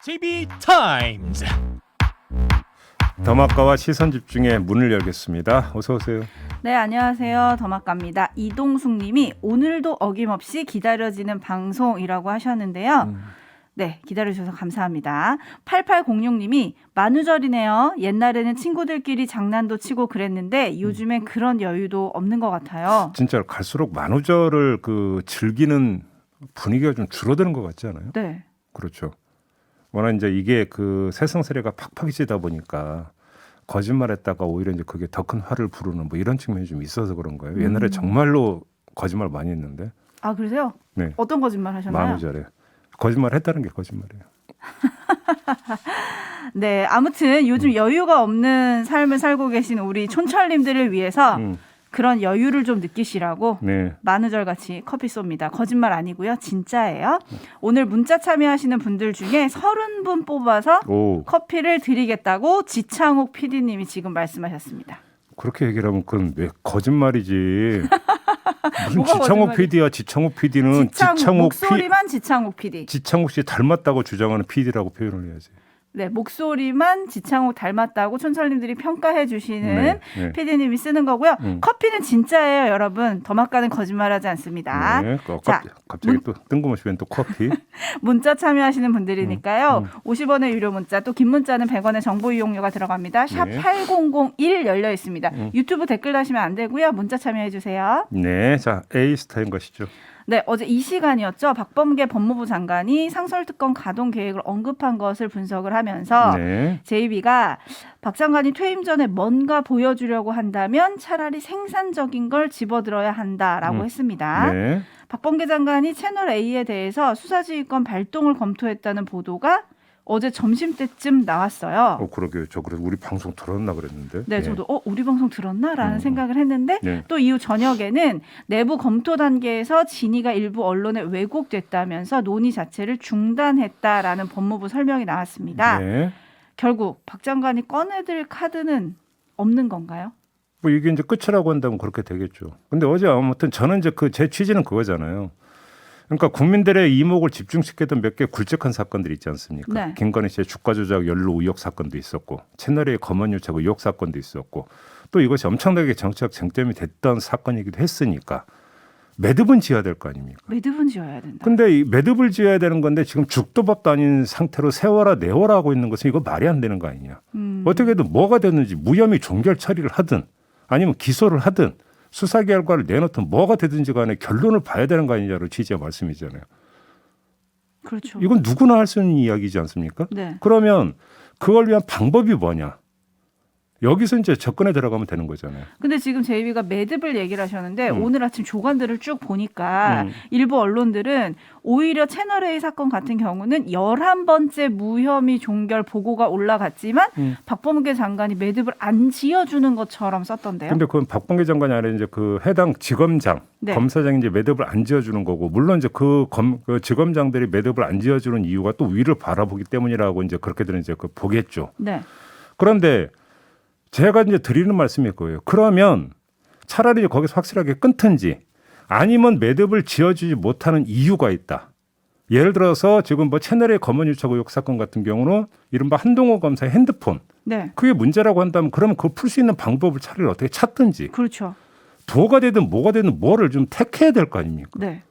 JB 타임즈. 더마카와 시선 집중의 문을 열겠습니다. 어서 오세요. 네, 안녕하세요. 더마카입니다. 이동숙 님이 오늘도 어김없이 기다려지는 방송이라고 하셨는데요. 네, 기다려주셔서 감사합니다. 8806 님이 만우절이네요. 옛날에는 친구들끼리 장난도 치고 그랬는데 요즘엔 그런 여유도 없는 것 같아요. 진짜 갈수록 만우절을 즐기는 분위기가 좀 줄어드는 것 같지 않아요? 네. 그렇죠. 워낙 이제 이게 세상세례가 팍팍해지다 보니까 거짓말했다가 오히려 이제 그게 더 큰 화를 부르는 뭐 이런 측면이 좀 있어서 그런 거예요. 옛날에 정말로 거짓말 많이 했는데. 아, 그러세요? 네. 어떤 거짓말 하셨나요? 만우절에 거짓말 했다는 게 거짓말이에요. 네, 아무튼 요즘 여유가 없는 삶을 살고 계신 우리 촌철님들을 위해서 그런 여유를 좀 느끼시라고 네. 만우절 같이 커피 쏩니다. 거짓말 아니고요. 진짜예요. 오늘 문자 참여하시는 분들 중에 30분 뽑아서 오. 커피를 드리겠다고 지창욱 PD님이 지금 말씀하셨습니다. 그렇게 얘기를 하면 그건 왜 거짓말이지. 무슨 뭐가 지창욱 거짓말이야? PD야. 지창욱 PD는 목소리만 지창욱 PD. 지창욱 씨 닮았다고 주장하는 PD라고 표현을 해야지. 네, 목소리만 지창욱 닮았다고 촌철님들이 평가해 주시는 네. PD님이 쓰는 거고요. 커피는 진짜예요, 여러분. 더마카는 거짓말하지 않습니다. 네. 자, 갑자기 또 뜬금없이 웬 또 커피. 문자 참여하시는 분들이니까요. 50원의 유료 문자, 또 긴 문자는 100원의 정보 이용료가 들어갑니다. 샵 네. 8001 열려 있습니다. 유튜브 댓글 다시면 안 되고요. 문자 참여해 주세요. 네. 자, A스타인 것이죠. 네, 어제 이 시간이었죠. 박범계 법무부 장관이 상설특검 가동 계획을 언급한 것을 분석을 하면서 네. JB가 박 장관이 퇴임 전에 뭔가 보여주려고 한다면 차라리 생산적인 걸 집어들어야 한다라고 했습니다. 네. 박범계 장관이 채널A에 대해서 수사지휘권 발동을 검토했다는 보도가 어제 점심때쯤 나왔어요. 그러게요. 저 그래서 우리 방송 들었나 그랬는데. 네, 저도 우리 방송 들었나라는 생각을 했는데 네. 또 이후 저녁에는 내부 검토 단계에서 진위가 일부 언론에 왜곡됐다면서 논의 자체를 중단했다라는 법무부 설명이 나왔습니다. 네. 결국 박 장관이 꺼내들 카드는 없는 건가요? 뭐 이게 이제 끝이라고 한다면 그렇게 되겠죠. 근데 어제 아무튼 저는 이제 제 취지는 그거잖아요. 그러니까 국민들의 이목을 집중시켰던 몇 개 굵직한 사건들이 있지 않습니까? 네. 김건희 씨의 주가 조작 연루 의혹 사건도 있었고 채널A의 검언 유착 의혹 사건도 있었고 또 이것이 엄청나게 정치적 쟁점이 됐던 사건이기도 했으니까 매듭은 지어야 될 거 아닙니까? 매듭은 지어야 된다. 근데 이 매듭을 지어야 되는 건데 지금 죽도 밥도 아닌 상태로 세워라 내워라 하고 있는 것은 이거 말이 안 되는 거 아니냐. 어떻게든 뭐가 됐는지 무혐의 종결 처리를 하든 아니면 기소를 하든 수사 결과를 내놓든 뭐가 되든지 간에 결론을 봐야 되는 거 아니냐로 취지의 말씀이잖아요. 그렇죠. 이건 누구나 할 수 있는 이야기지 않습니까? 네. 그러면 그걸 위한 방법이 뭐냐? 여기서 이제 접근에 들어가면 되는 거잖아요. 근데 지금 JB가 매듭을 얘기를 하셨는데 오늘 아침 조간들을 쭉 보니까 일부 언론들은 오히려 채널A 사건 같은 경우는 11번째 무혐의 종결 보고가 올라갔지만 박범계 장관이 매듭을 안 지어주는 것처럼 썼던데요. 근데 그건 박범계 장관이 아니라 이제 해당 지검장, 네. 검사장이 이제 매듭을 안 지어주는 거고, 물론 이제 그 지검장들이 매듭을 안 지어주는 이유가 또 위를 바라보기 때문이라고 이제 그렇게들은 이제 보겠죠. 네. 그런데 제가 이제 드리는 말씀이 그거예요. 그러면 차라리 거기서 확실하게 끊든지 아니면 매듭을 지어주지 못하는 이유가 있다. 예를 들어서 지금 채널의 검언 유착 의혹 사건 같은 경우는 이른바 한동호 검사의 핸드폰. 네. 그게 문제라고 한다면 그러면 그걸 풀 수 있는 방법을 차라리 어떻게 찾든지. 그렇죠. 도가 되든 뭐가 되든 뭐를 좀 택해야 될 거 아닙니까? 네.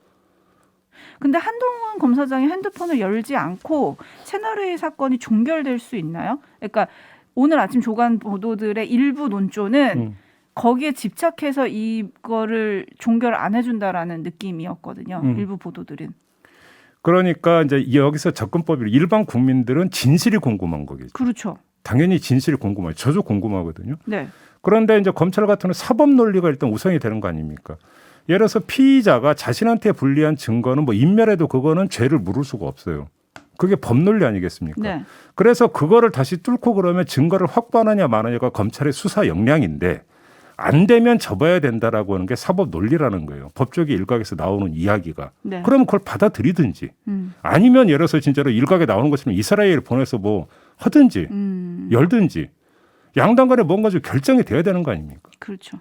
근데 한동훈 검사장이 핸드폰을 열지 않고 채널A 사건이 종결될 수 있나요? 그러니까 오늘 아침 조간 보도들의 일부 논조는 거기에 집착해서 이거를 종결 안 해준다라는 느낌이었거든요. 일부 보도들은. 그러니까 이제 여기서 접근법이 일반 국민들은 진실이 궁금한 거겠죠. 그렇죠. 당연히 진실이 궁금해요. 저도 궁금하거든요. 네. 그런데 이제 검찰 같은 경우는 사법 논리가 일단 우선이 되는 거 아닙니까? 예를 들어서 피의자가 자신한테 불리한 증거는 인멸해도 그거는 죄를 물을 수가 없어요. 그게 법 논리 아니겠습니까? 네. 그래서 그거를 다시 뚫고 그러면 증거를 확보하느냐 마느냐가 검찰의 수사 역량인데 안 되면 접어야 된다라고 하는 게 사법 논리라는 거예요. 법조계 일각에서 나오는 이야기가. 네. 그러면 그걸 받아들이든지 아니면 예를 들어서 진짜로 일각에 나오는 것처럼 이스라엘 보내서 하든지 열든지 양당 간에 뭔가 좀 결정이 돼야 되는 거 아닙니까? 그렇죠.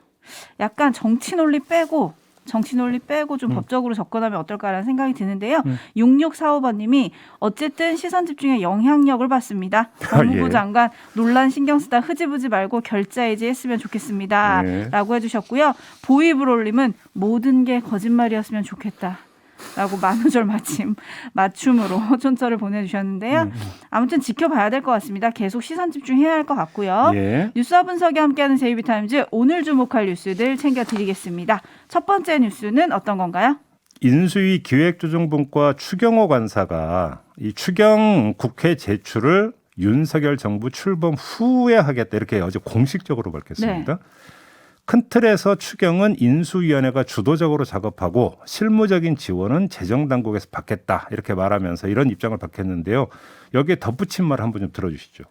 약간 정치 논리 빼고 정치 논리 빼고 좀 법적으로 접근하면 어떨까라는 생각이 드는데요. 6645번님이 어쨌든 시선 집중에 영향력을 받습니다. 법무부 예. 장관 논란 신경 쓰다 흐지부지 말고 결자해지 했으면 좋겠습니다. 네. 라고 해주셨고요. 보이브롤님은 모든 게 거짓말이었으면 좋겠다. 라고 만우절 맞춤으로 촌철을 보내주셨는데요. 아무튼 지켜봐야 될 것 같습니다. 계속 시선 집중해야 할 것 같고요. 예. 뉴스와 분석이 함께하는 JB타임즈 오늘 주목할 뉴스들 챙겨드리겠습니다. 첫 번째 뉴스는 어떤 건가요? 인수위 기획조정본과 추경호 관사가 이 추경 국회 제출을 윤석열 정부 출범 후에 하겠다 이렇게 어제 공식적으로 밝혔습니다. 큰 틀에서 추경은 인수위원회가 주도적으로 작업하고 실무적인 지원은 재정당국에서 받겠다 이렇게 말하면서 이런 입장을 밝혔는데요. 여기에 덧붙인 말 한번 좀 들어주시죠.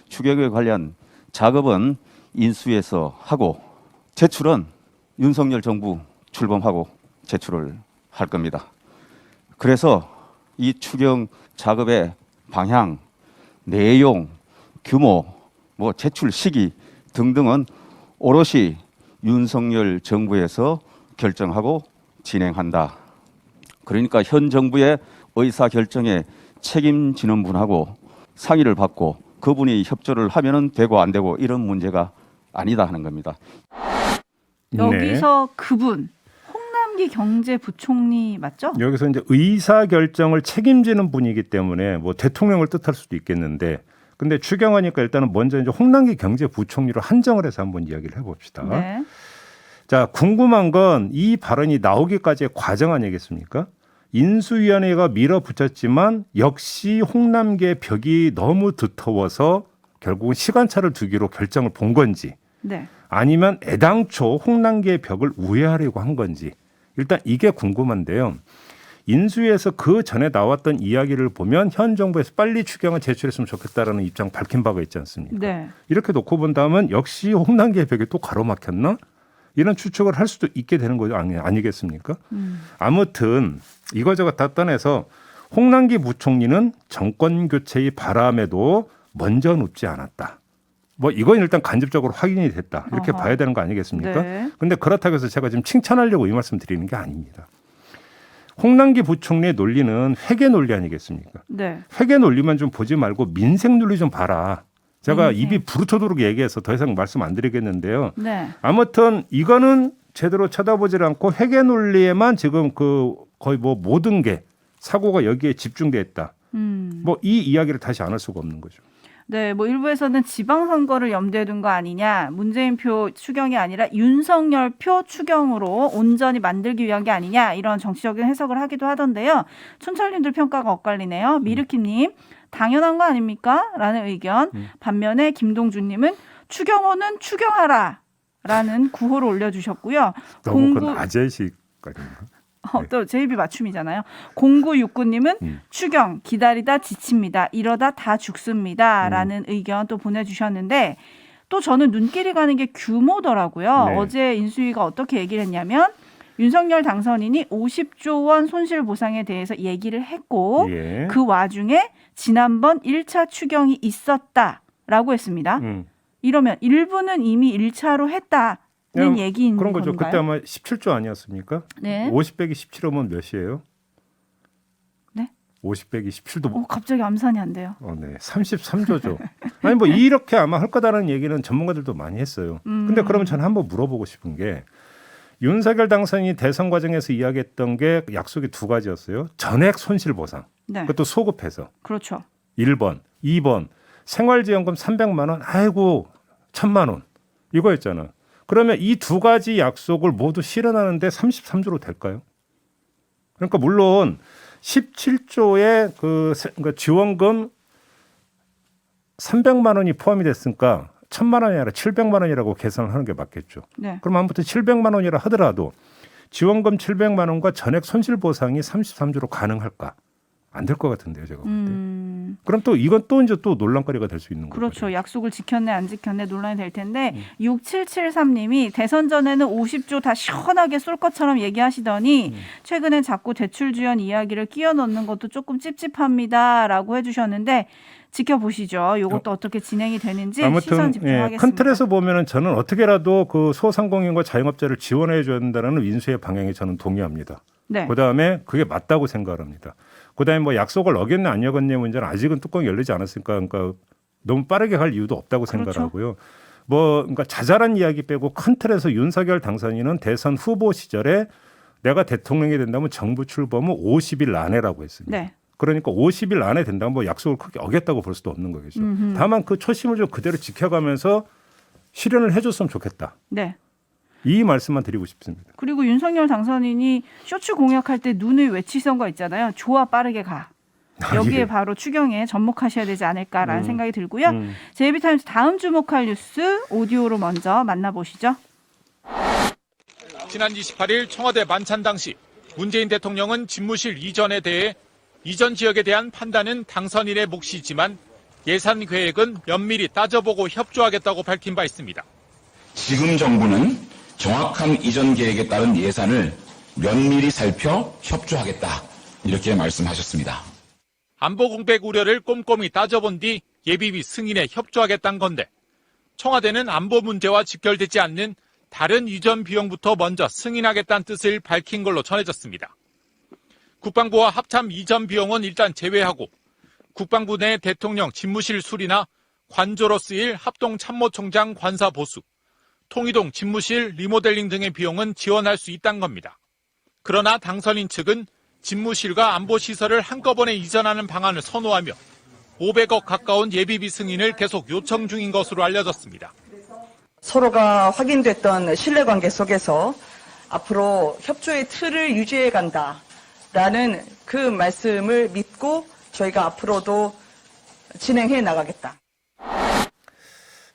추경에 관련 작업은 인수위에서 하고 제출은 윤석열 정부 출범하고 제출을 할 겁니다. 그래서 이 추경 작업의 방향, 내용, 규모, 제출 시기 등등은 오롯이 윤석열 정부에서 결정하고 진행한다. 그러니까 현 정부의 의사 결정에 책임지는 분하고 상의를 받고 그분이 협조를 하면은 되고 안 되고 이런 문제가 아니다 하는 겁니다. 여기서 그분 홍남기 경제부총리 맞죠? 여기서 이제 의사 결정을 책임지는 분이기 때문에 뭐 대통령을 뜻할 수도 있겠는데, 근데 추경하니까 일단은 먼저 이제 홍남기 경제부총리로 한정을 해서 한번 이야기를 해봅시다. 네. 자, 궁금한 건 이 발언이 나오기까지의 과정 아니겠습니까? 인수위원회가 밀어붙였지만 역시 홍남기의 벽이 너무 두터워서 결국은 시간차를 두기로 결정을 본 건지, 네. 아니면 애당초 홍남기의 벽을 우회하려고 한 건지, 일단 이게 궁금한데요. 인수위에서 그 전에 나왔던 이야기를 보면 현 정부에서 빨리 추경을 제출했으면 좋겠다라는 입장 밝힌 바가 있지 않습니까? 네. 이렇게 놓고 본다면 역시 홍남기의 벽이 또 가로막혔나? 이런 추측을 할 수도 있게 되는 거죠. 아니겠습니까? 아무튼 이거저거 다 떠나서 홍남기 부총리는 정권 교체의 바람에도 먼저 눕지 않았다. 뭐 이건 일단 간접적으로 확인이 됐다. 이렇게 어허. 봐야 되는 거 아니겠습니까? 네. 근데 그렇다고 해서 제가 지금 칭찬하려고 이 말씀 드리는 게 아닙니다. 홍남기 부총리의 논리는 회계 논리 아니겠습니까? 네. 회계 논리만 좀 보지 말고 민생 논리 좀 봐라. 제가 민생. 입이 부르터도록 얘기해서 더 이상 말씀 안 드리겠는데요. 네. 아무튼 이거는 제대로 쳐다보질 않고 회계 논리에만 지금 그 거의 뭐 모든 게 사고가 여기에 집중돼 있다. 뭐 이 이야기를 다시 안 할 수가 없는 거죠. 네, 뭐 일부에서는 지방선거를 염두에 둔 거 아니냐, 문재인표 추경이 아니라 윤석열표 추경으로 온전히 만들기 위한 게 아니냐 이런 정치적인 해석을 하기도 하던데요. 촌철님들 평가가 엇갈리네요. 미르킴님 당연한 거 아닙니까? 라는 의견. 반면에 김동준님은 추경호는 추경하라 라는 구호를 올려주셨고요. 너무 그건 아재식 아닌가? 또 JB 맞춤이잖아요. 0969님은 추경 기다리다 지칩니다. 이러다 다 죽습니다. 라는 의견 또 보내주셨는데 또 저는 눈길이 가는 게 규모더라고요. 네. 어제 인수위가 어떻게 얘기를 했냐면 윤석열 당선인이 50조 원 손실 보상에 대해서 얘기를 했고 예. 그 와중에 지난번 1차 추경이 있었다라고 했습니다. 이러면 일부는 이미 1차로 했다는 얘기인 그런 거죠. 건가요? 그때 아마 17조 아니었습니까? 네. 50 빼기 17이면 몇이에요? 네? 50 빼기 17도 갑자기 암산이 안 돼요. 네, 33조죠. 아니 뭐 이렇게 아마 할 거다라는 얘기는 전문가들도 많이 했어요. 근데 그러면 저는 한번 물어보고 싶은 게 윤석열 당선인이 대선 과정에서 이야기했던 게 약속이 두 가지였어요. 전액 손실 보상. 네. 그것도 소급해서. 그렇죠. 1번, 2번 생활지원금 300만 원, 아이고 1000만 원 이거였잖아. 그러면 이 두 가지 약속을 모두 실현하는데 33조로 될까요? 그러니까 물론 17조의 그 지원금 300만 원이 포함이 됐으니까 1000만 원이 아니라 700만 원이라고 계산을 하는 게 맞겠죠. 네. 그럼 아무튼 700만 원이라 하더라도 지원금 700만 원과 전액 손실 보상이 33조로 가능할까? 안 될 것 같은데요, 제가 볼 때. 그럼 또 이건 또 이제 또 논란거리가 될 수 있는 거죠. 그렇죠. 약속을 지켰네 안 지켰네 논란이 될 텐데 6773님이 대선 전에는 50조 다 시원하게 쏠 것처럼 얘기하시더니 최근엔 자꾸 대출 지원 이야기를 끼워 넣는 것도 조금 찝찝합니다라고 해주셨는데 지켜보시죠. 이것도 어떻게 진행이 되는지 시선 아무튼 집중하겠습니다. 큰 틀에서 보면은 저는 어떻게라도 그 소상공인과 자영업자를 지원해 줘야 된다는 인수의 방향에 저는 동의합니다. 네. 그다음에 그게 맞다고 생각합니다. 그다음에 뭐 약속을 어겼냐 안 어겼냐 문제는 아직은 뚜껑이 열리지 않았으니까 그러니까 너무 빠르게 갈 이유도 없다고 그렇죠. 생각하고요. 뭐 그러니까 자잘한 이야기 빼고 큰 틀에서 윤석열 당선인은 대선 후보 시절에 내가 대통령이 된다면 정부 출범 후 50일 안에라고 했습니다. 네. 그러니까 50일 안에 된다면 뭐 약속을 크게 어겼다고 볼 수도 없는 거겠죠. 다만 그 초심을 좀 그대로 지켜가면서 실현을 해줬으면 좋겠다. 네. 이 말씀만 드리고 싶습니다. 그리고 윤석열 당선인이 쇼츠 공약할 때 눈을 외치던 거 있잖아요. 좋아 빠르게 가. 여기에 예. 바로 추경에 접목하셔야 되지 않을까라는 생각이 들고요. JB타임스 다음 주목할 뉴스 오디오로 먼저 만나보시죠. 지난 28일 청와대 만찬 당시 문재인 대통령은 집무실 이전에 대해 이전 지역에 대한 판단은 당선인의 몫이지만 예산 계획은 면밀히 따져보고 협조하겠다고 밝힌 바 있습니다. 지금 정부는 정확한 이전 계획에 따른 예산을 면밀히 살펴 협조하겠다. 이렇게 말씀하셨습니다. 안보 공백 우려를 꼼꼼히 따져본 뒤 예비비 승인에 협조하겠다는 건데 청와대는 안보 문제와 직결되지 않는 다른 이전 비용부터 먼저 승인하겠다는 뜻을 밝힌 걸로 전해졌습니다. 국방부와 합참 이전 비용은 일단 제외하고 국방부 내 대통령 집무실 수리나 관조로 쓰일 합동참모총장 관사 보수, 통이동 집무실 리모델링 등의 비용은 지원할 수 있다는 겁니다. 그러나 당선인 측은 집무실과 안보시설을 한꺼번에 이전하는 방안을 선호하며 500억 가까운 예비비 승인을 계속 요청 중인 것으로 알려졌습니다. 서로가 확인됐던 신뢰관계 속에서 앞으로 협조의 틀을 유지해 간다라는 그 말씀을 믿고 저희가 앞으로도 진행해 나가겠다.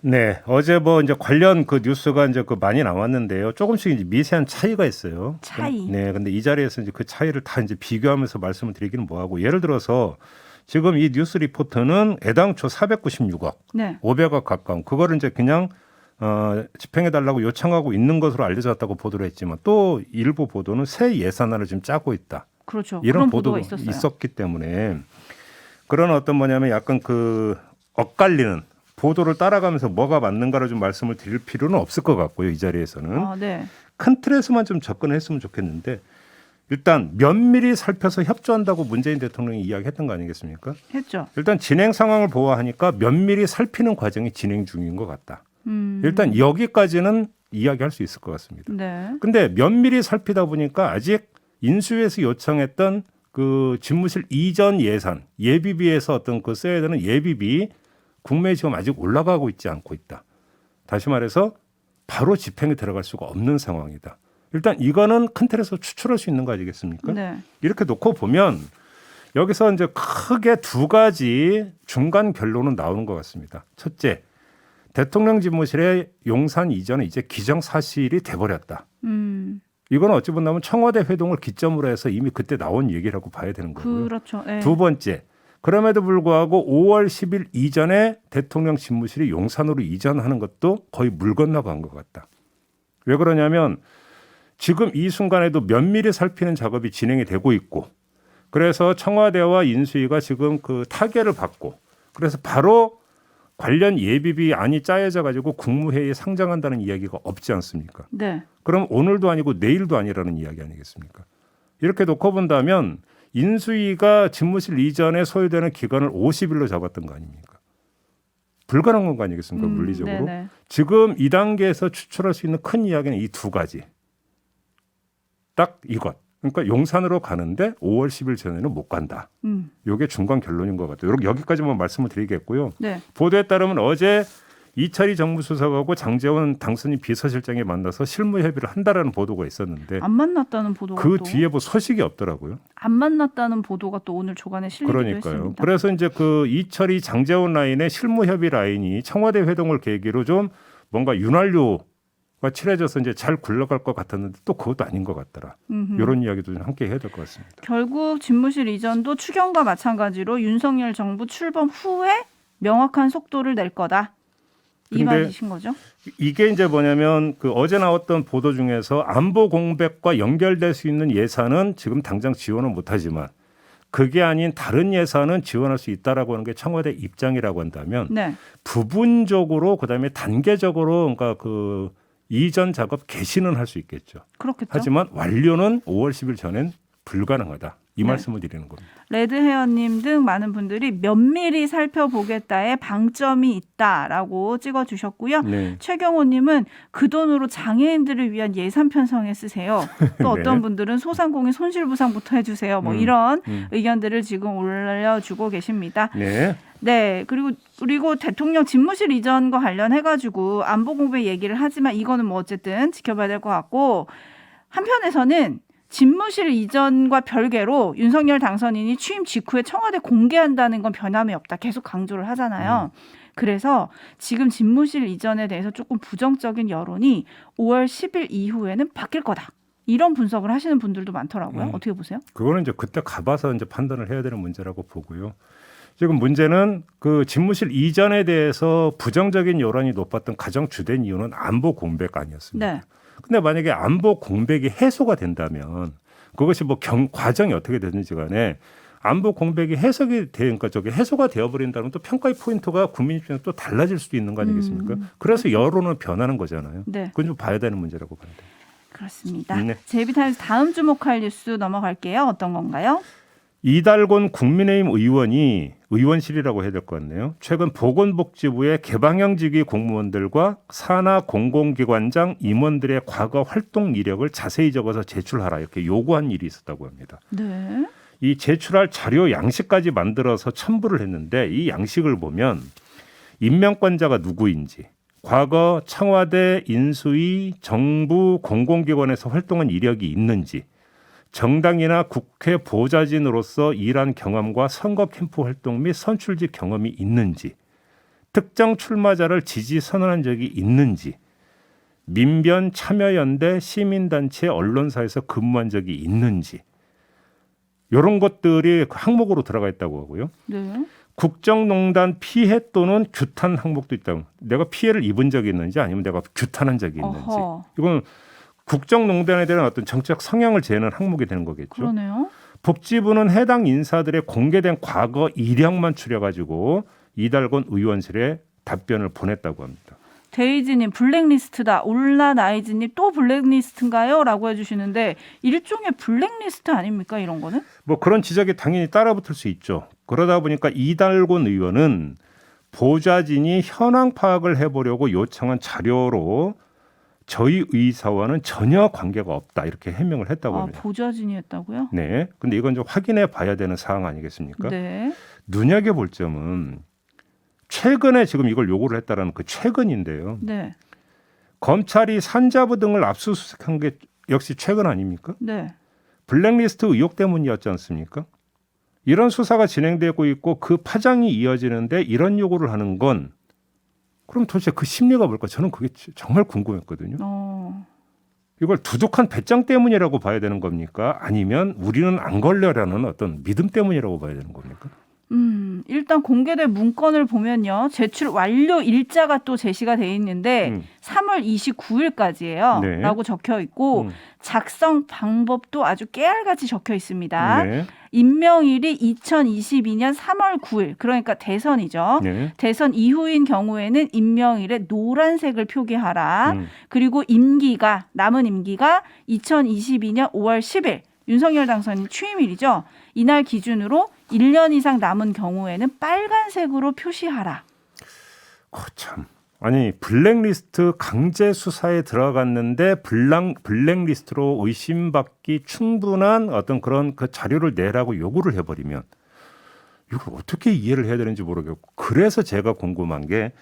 네, 어제 뭐 이제 관련 그 뉴스가 이제 그 많이 나왔는데요. 조금씩 이제 미세한 차이가 있어요. 차이. 네, 근데 이 자리에서 이제 그 차이를 다 이제 비교하면서 말씀을 드리기는 뭐하고 예를 들어서 지금 이 뉴스 리포트는 애당초 496억, 네. 500억 가까운 그거를 이제 그냥 집행해달라고 요청하고 있는 것으로 알려졌다고 보도를 했지만 또 일부 보도는 새 예산안을 지금 짜고 있다. 그렇죠. 이런 그런 보도가 보도가 있었어요. 있었기 때문에 그런 어떤 뭐냐면 약간 그 엇갈리는 보도를 따라가면서 뭐가 맞는가를 좀 말씀을 드릴 필요는 없을 것 같고요. 이 자리에서는 아, 네. 큰 틀에서만 좀 접근했으면 좋겠는데 일단 면밀히 살펴서 협조한다고 문재인 대통령이 이야기했던 거 아니겠습니까? 했죠. 일단 진행 상황을 보아하니까 면밀히 살피는 과정이 진행 중인 것 같다. 일단 여기까지는 이야기할 수 있을 것 같습니다. 네. 근데 면밀히 살피다 보니까 아직 인수위에서 요청했던 그 집무실 이전 예산 예비비에서 어떤 그 써야 되는 예비비 국내 지금 아직 올라가고 있지 않고 있다. 다시 말해서 바로 집행에 들어갈 수가 없는 상황이다. 일단 이거는 큰 틀에서 추출할 수 있는 거 아니겠습니까? 네. 이렇게 놓고 보면 여기서 이제 크게 두 가지 중간 결론은 나오는 것 같습니다. 첫째, 대통령 집무실의 용산 이전은 이제 기정사실이 돼버렸다. 이건 어찌 보면 청와대 회동을 기점으로 해서 이미 그때 나온 얘기라고 봐야 되는 거고요. 그렇죠. 네. 두 번째, 그럼에도 불구하고 5월 10일 이전에 대통령 집무실이 용산으로 이전하는 것도 거의 물 건너간 것 같다. 왜 그러냐면 지금 이 순간에도 면밀히 살피는 작업이 진행이 되고 있고 그래서 청와대와 인수위가 지금 그 타결을 받고 그래서 바로 관련 예비비 안이 짜여져 가지고 국무회의에 상정한다는 이야기가 없지 않습니까? 네. 그럼 오늘도 아니고 내일도 아니라는 이야기 아니겠습니까? 이렇게 놓고 본다면 인수위가 집무실 이전에 소요되는 기간을 50일로 잡았던 거 아닙니까? 불가능한 거 아니겠습니까? 물리적으로. 네네. 지금 이 단계에서 추출할 수 있는 큰 이야기는 이 두 가지. 딱 이것. 그러니까 용산으로 가는데 5월 10일 전에는 못 간다. 이게 중간 결론인 것 같아요. 여기까지만 말씀을 드리겠고요. 네. 보도에 따르면 어제 이철희 정무수석하고 장제원 당선인 비서실장이 만나서 실무 협의를 한다라는 보도가 있었는데 안 만났다는 보도가 그 또, 뒤에 뭐 소식이 없더라고요. 안 만났다는 보도가 또 오늘 조간에 실리기도 그러니까요. 했습니다. 그래서 이제 그 이철희 장제원 라인의 실무 협의 라인이 청와대 회동을 계기로 좀 뭔가 윤활유 칠해져서 이제 잘 굴러갈 것 같았는데 또 그것도 아닌 것 같더라. 이런 이야기도 좀 함께 해야 될 것 같습니다. 결국 집무실 이전도 추경과 마찬가지로 윤석열 정부 출범 후에 명확한 속도를 낼 거다. 이 근데 말이신 거죠? 이게 이제 뭐냐면 그 어제 나왔던 보도 중에서 안보 공백과 연결될 수 있는 예산은 지금 당장 지원을 못하지만 그게 아닌 다른 예산은 지원할 수 있다라고 하는 게 청와대 입장이라고 한다면 네. 부분적으로 그다음에 단계적으로 그러니까 그 이전 작업 개시는 할 수 있겠죠. 그렇겠죠. 하지만 완료는 5월 10일 전엔 불가능하다. 이 네. 말씀을 드리는 겁니다. 레드헤어님 등 많은 분들이 면밀히 살펴보겠다에 방점이 있다라고 찍어주셨고요. 네. 최경호님은 그 돈으로 장애인들을 위한 예산 편성에 쓰세요. 또 어떤 네. 분들은 소상공인 손실보상부터 해주세요. 뭐 이런 의견들을 지금 올려주고 계십니다. 네. 네, 그리고 대통령 집무실 이전과 관련해가지고 안보 공백 얘기를 하지만 이거는 뭐 어쨌든 지켜봐야 될 것 같고 한편에서는 집무실 이전과 별개로 윤석열 당선인이 취임 직후에 청와대 공개한다는 건 변함이 없다. 계속 강조를 하잖아요. 그래서 지금 집무실 이전에 대해서 조금 부정적인 여론이 5월 10일 이후에는 바뀔 거다. 이런 분석을 하시는 분들도 많더라고요. 어떻게 보세요? 그거는 이제 그때 가봐서 이제 판단을 해야 되는 문제라고 보고요. 지금 문제는 그 집무실 이전에 대해서 부정적인 여론이 높았던 가장 주된 이유는 안보 공백 아니었습니까? 네. 근데 만약에 안보 공백이 해소가 된다면 그것이 뭐 과정이 어떻게 되든지 간에 안보 공백이 그러니까 해소가 되어버린다면 또 평가의 포인트가 국민 입장에서 또 달라질 수도 있는 거 아니겠습니까? 그래서 여론은 변하는 거잖아요. 네. 그건 좀 봐야 되는 문제라고 봐야 돼요. 그렇습니다. 네. 제이비타임스 다음 주목할 뉴스 넘어갈게요. 어떤 건가요? 이달곤 국민의힘 의원실이라고 해야 될 것 같네요. 최근 보건복지부의 개방형직위 공무원들과 산하 공공기관장 임원들의 과거 활동 이력을 자세히 적어서 제출하라 이렇게 요구한 일이 있었다고 합니다. 네. 이 제출할 자료 양식까지 만들어서 첨부를 했는데 이 양식을 보면 임명권자가 누구인지, 과거 청와대 인수위 정부 공공기관에서 활동한 이력이 있는지, 정당이나 국회 보좌진으로서 일한 경험과 선거 캠프 활동 및 선출직 경험이 있는지, 특정 출마자를 지지 선언한 적이 있는지, 민변 참여연대 시민단체 언론사에서 근무한 적이 있는지 이런 것들이 항목으로 들어가 있다고 하고요. 네. 국정농단 피해 또는 규탄 항목도 있다고. 내가 피해를 입은 적이 있는지 아니면 내가 규탄한 적이 있는지. 어허. 이건 국정농단에 대한 어떤 정책 성향을 재는 항목이 되는 거겠죠. 그러네요. 복지부는 해당 인사들의 공개된 과거 이력만 추려가지고 이달곤 의원실에 답변을 보냈다고 합니다. 데이지님 블랙리스트다. 올라나이즈님 또 블랙리스트인가요? 라고 해주시는데 일종의 블랙리스트 아닙니까? 이런 거는? 뭐 그런 지적이 당연히 따라붙을 수 있죠. 그러다 보니까 이달곤 의원은 보좌진이 현황 파악을 해보려고 요청한 자료로 저희 의사와는 전혀 관계가 없다 이렇게 해명을 했다고 합니다. 보좌진이 했다고요? 네. 근데 이건 좀 확인해 봐야 되는 사항 아니겠습니까? 네. 눈여겨볼 점은 최근에 지금 이걸 요구를 했다라는 그 최근인데요. 네. 검찰이 산자부 등을 압수수색한 게 역시 최근 아닙니까? 네. 블랙리스트 의혹 때문이었지 않습니까? 이런 수사가 진행되고 있고 그 파장이 이어지는데 이런 요구를 하는 건 그럼 도대체 그 심리가 뭘까? 저는 그게 정말 궁금했거든요. 이걸 두둑한 배짱 때문이라고 봐야 되는 겁니까? 아니면 우리는 안 걸려라는 어떤 믿음 때문이라고 봐야 되는 겁니까? 일단 공개된 문건을 보면요. 제출 완료 일자가 또 제시가 돼 있는데 3월 29일까지예요. 네. 라고 적혀 있고 작성 방법도 아주 깨알같이 적혀 있습니다. 네. 임명일이 2022년 3월 9일. 그러니까 대선이죠. 네. 대선 이후인 경우에는 임명일에 노란색을 표기하라. 그리고 남은 임기가 2022년 5월 10일. 윤석열 당선인 취임일이죠. 이날 기준으로 1년 이상 남은 경우에는 빨간색으로 표시하라. 참. 아니 블랙리스트 강제 수사에 들어갔는데 블랙리스트로 의심받기 충분한 어떤 그런 그 자료를 내라고 요구를 해버리면 이걸 어떻게 이해를 해야 되는지 모르겠고 그래서 제가 궁금한 게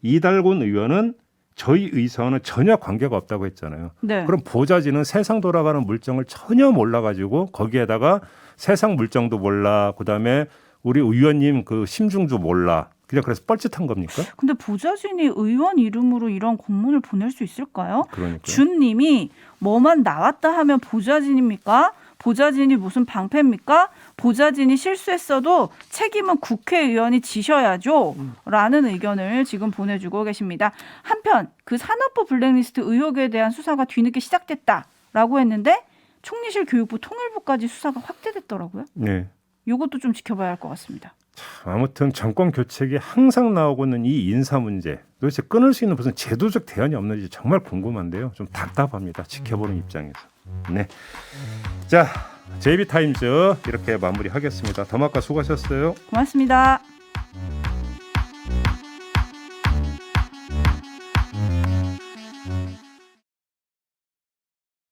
이달곤 의원은 저희 의사와는 전혀 관계가 없다고 했잖아요. 네. 그럼 보좌진은 세상 돌아가는 물정을 전혀 몰라가지고 거기에다가 세상 물정도 몰라, 그다음에 우리 의원님 그 심중도 몰라, 그냥 그래서 뻘짓한 겁니까? 근데 보좌진이 의원 이름으로 이런 공문을 보낼 수 있을까요? 그러니까. 준님이 뭐만 나왔다 하면 보좌진입니까? 보좌진이 무슨 방패입니까? 보좌진이 실수했어도 책임은 국회의원이 지셔야죠. 라는 의견을 지금 보내주고 계십니다. 한편 그 산업부 블랙리스트 의혹에 대한 수사가 뒤늦게 시작됐다라고 했는데 총리실 교육부 통일부까지 수사가 확대됐더라고요. 네. 이것도 좀 지켜봐야 할 것 같습니다. 아무튼 정권 교체기 항상 나오고 있는 이 인사 문제 도대체 끊을 수 있는 무슨 제도적 대안이 없는지 정말 궁금한데요. 좀 답답합니다. 지켜보는 입장에서. 네. 자, JB타임즈 이렇게 마무리하겠습니다. 더마카 수고하셨어요. 고맙습니다.